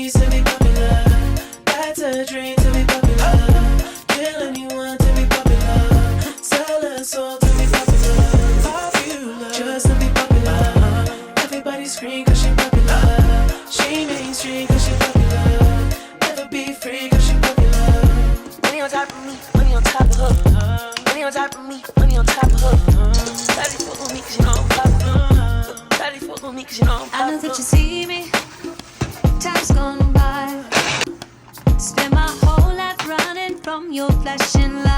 needs to be popular. That's a dream to be popular. Kill anyone to be popular. Sell a soul to be popular. Popular, just to be popular. Everybody scream cause she popular. She mainstream cause she popular. Never be free cause she popular. Money on top of me, money on top of her. Money on top of me, money on top of her. Daddy fuck with me cause you know I'm popular. Daddy fuck with me cause you know I'm popular. I know that you see me, time's gone by. Spend my whole life running from your flashing lights.